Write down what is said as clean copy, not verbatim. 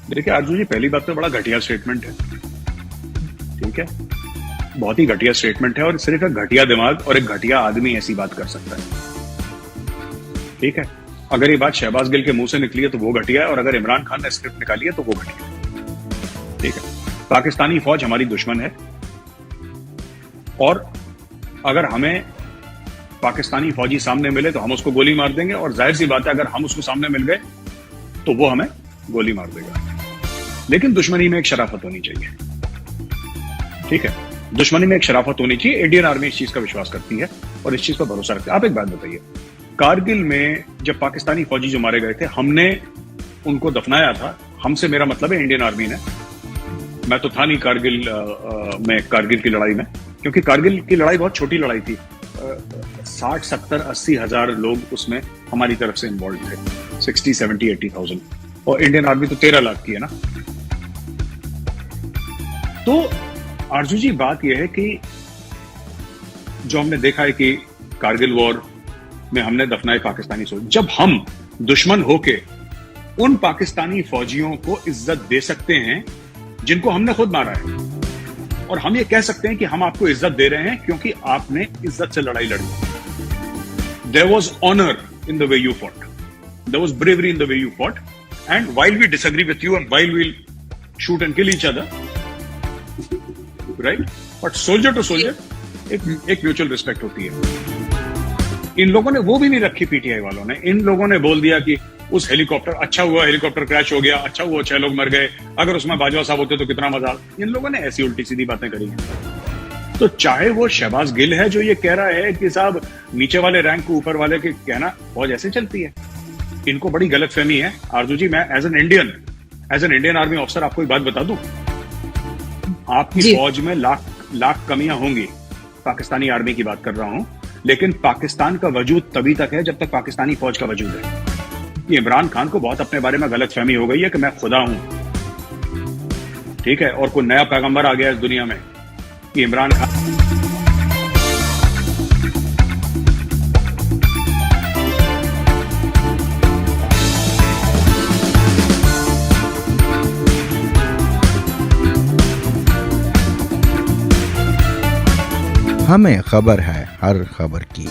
देखिए आरजू जी, पहली बात तो बड़ा घटिया स्टेटमेंट है। ठीक है, बहुत ही घटिया स्टेटमेंट है, और सिर्फ एक घटिया दिमाग और एक घटिया आदमी ऐसी बात कर सकता है। ठीक है, अगर ये बात शहबाज गिल के मुंह से निकली है तो वो घटिया है, और अगर इमरान खान ने स्क्रिप्ट निकाली है तो वो घटिया है। ठीक है, पाकिस्तानी फौज हमारी दुश्मन है, और अगर हमें पाकिस्तानी फौजी सामने मिले तो हम उसको गोली मार देंगे, और जाहिर सी बात है अगर हम उसको सामने मिल गए तो वो हमें गोली मार देगा। लेकिन दुश्मनी में एक शराफत होनी चाहिए। ठीक है, दुश्मनी में एक शराफत होनी चाहिए। इंडियन आर्मी इस चीज का विश्वास करती है और इस चीज पर भरोसा रखती है। आप एक बात बताइए, कारगिल में जब पाकिस्तानी फौजी जो मारे गए थे, हमने उनको दफनाया था। हमसे मेरा मतलब है इंडियन आर्मी ने। मैं तो था नहीं कारगिल की लड़ाई में, क्योंकि कारगिल की लड़ाई बहुत छोटी लड़ाई थी। 60, 70, 80 हजार लोग उसमें हमारी तरफ से इन्वॉल्व थे, 60, 70, 80,000, और इंडियन आर्मी तो 13 लाख की है ना। तो आरजू जी, बात यह है कि जो हमने देखा है कि कारगिल वॉर में हमने दफनाए पाकिस्तानी फौजी। जब हम दुश्मन होके उन पाकिस्तानी फौजियों को इज्जत दे सकते हैं जिनको हमने खुद मारा है, और हम ये कह सकते हैं कि हम आपको इज्जत दे रहे हैं क्योंकि आपने इज्जत से लड़ाई लड़ी। There was honour in the way you fought, there was bravery in the way you fought, and while we disagree with you and while we'll shoot and kill each other, right, but soldier to soldier एक mutual respect होती है। इन लोगों ने वो भी नहीं रखी, PTI वालों ने। इन लोगों ने बोल दिया कि उस हेलीकॉप्टर, अच्छा हुआ हेलीकॉप्टर क्रैश हो गया, अच्छा हुआ 6 लोग मर गए, अगर उसमें बाजवा साहब होते तो कितना मजा। इन लोगों ने ऐसी उल्टी सीधी बातें करी हैं। तो चाहे वो शहबाज गिल है जो ये कह रहा है कि साहब नीचे वाले रैंक को ऊपर वाले के कहना फौज ऐसे चलती है, इनको बड़ी गलतफहमी है। आरजू जी, मैं as an Indian army officer आपको एक बात बता दूं, आपकी फौज में लाख कमियां होंगी। पाकिस्तानी आर्मी की बात कर रहा हूं, लेकिन पाकिस्तान का वजूद तभी तक है जब तक पाकिस्तानी फौज का वजूद है। ये इमरान खान को बहुत अपने बारे में गलतफहमी हो गई है कि मैं खुदा हूं, ठीक है, और कोई नया पैगंबर आ गया इस दुनिया में कि इमरान खान। हमें खबर है हर खबर की।